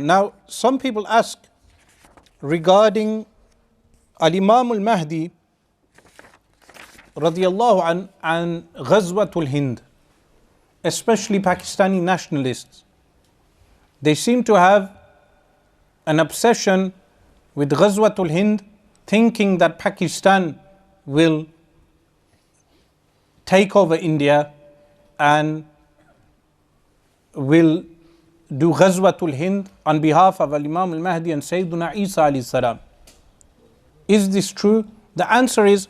Now, some people ask regarding Al-Imam al-Mahdi radiyallahu an and Ghazwatul Hind, especially Pakistani nationalists. They seem to have an obsession with Ghazwatul Hind, thinking that Pakistan will take over India and will do Ghazwatul Hind on behalf of Al-Imam al-Mahdi and Sayyiduna Isa alayhi salam. Is this true? The answer is,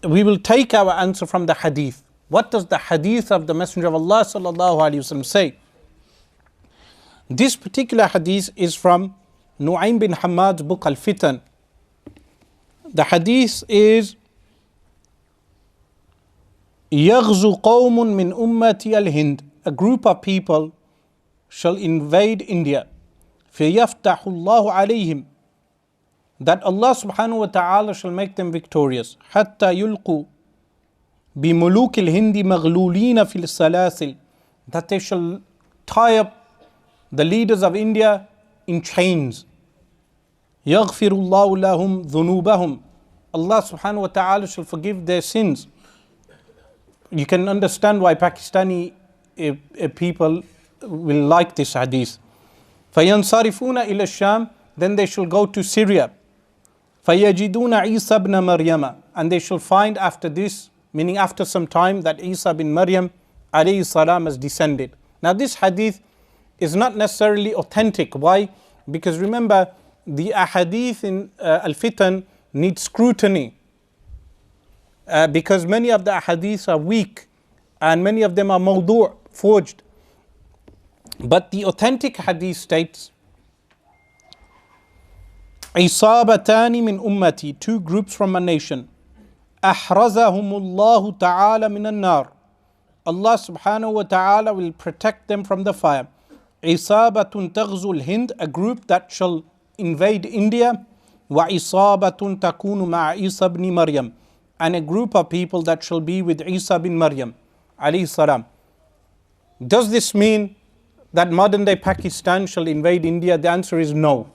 we will take our answer from the hadith. What does the hadith of the Messenger of Allah sallallahu alaihi wasallam say? This particular hadith is from Nu'aym bin Hammad's book Al-Fitan. The hadith is, يَغْزُ قَوْمٌ مِّنْ أُمَّتِي الْهِنْدِ, a group of people shall invade India. فَيَفْتَحُ اللَّهُ عَلَيْهِمْ, that Allah subhanahu wa ta'ala shall make them victorious. حَتَّى يُلْقُوا بِمُلُوكِ الْهِنْدِ مَغْلُولِينَ فِي السَّلَاسِلِ, that they shall tie up the leaders of India in chains. يَغْفِرُ اللَّهُ لَهُمْ ذُنُوبَهُمْ, Allah subhanahu wa ta'ala shall forgive their sins. You can understand why Pakistani people will like this hadith. فَيَنْصَرِفُونَ إِلَى الشَّامِ, then they shall go to Syria. فَيَجِدُونَ عِيسَى بْنَ مَرْيَمَ, and they shall find after this, meaning after some time, that Isa bin Maryam alayhi salam has descended. Now this hadith is not necessarily authentic. Why? Because remember, the ahadith in Al-Fitan need scrutiny. Because many of the ahadith are weak and many of them are mawdu', forged. But the authentic hadith states, عِصَابَتَانِ مِنْ أُمَّتِي, two groups from a nation, أَحْرَزَهُمُ اللَّهُ تَعَالَى مِنَ النَّارِ, Allah subhanahu wa ta'ala will protect them from the fire. عِصَابَةٌ تَغْزُو الْهِنْد, a group that shall invade India. وَعِصَابَةٌ تَكُونُ مَعَ عِيسَى بْنِ مَرْيَمَ, and a group of people that shall be with Isa bin Maryam alayhi salam. Does this mean that modern day Pakistan shall invade India? The answer is no.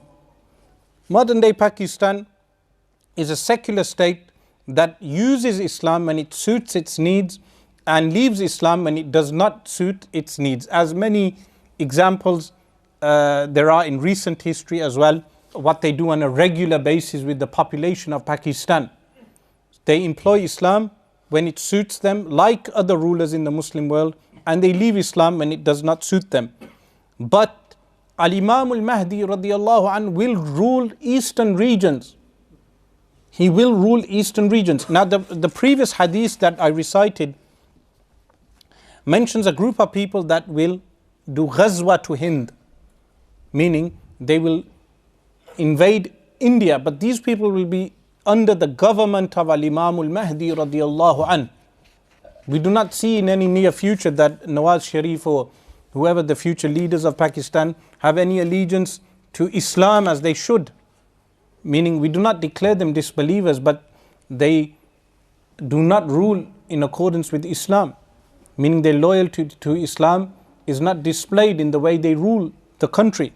Modern day Pakistan is a secular state that uses Islam when it suits its needs and leaves Islam when it does not suit its needs. As many examples there are in recent history as well, what they do on a regular basis with the population of Pakistan. They employ Islam when it suits them, like other rulers in the Muslim world, and they leave Islam when it does not suit them. But Al-Imam al-Mahdi radiyallahu anhu will rule eastern regions. He will rule eastern regions. Now the previous hadith that I recited mentions a group of people that will do Ghazwa to Hind, meaning they will invade India, but these people will be under the government of Al-Imam al-Mahdi radiyallahu anhu. We do not see in any near future that Nawaz Sharif or whoever the future leaders of Pakistan have any allegiance to Islam as they should. Meaning we do not declare them disbelievers, but they do not rule in accordance with Islam. Meaning their loyalty to Islam is not displayed in the way they rule the country.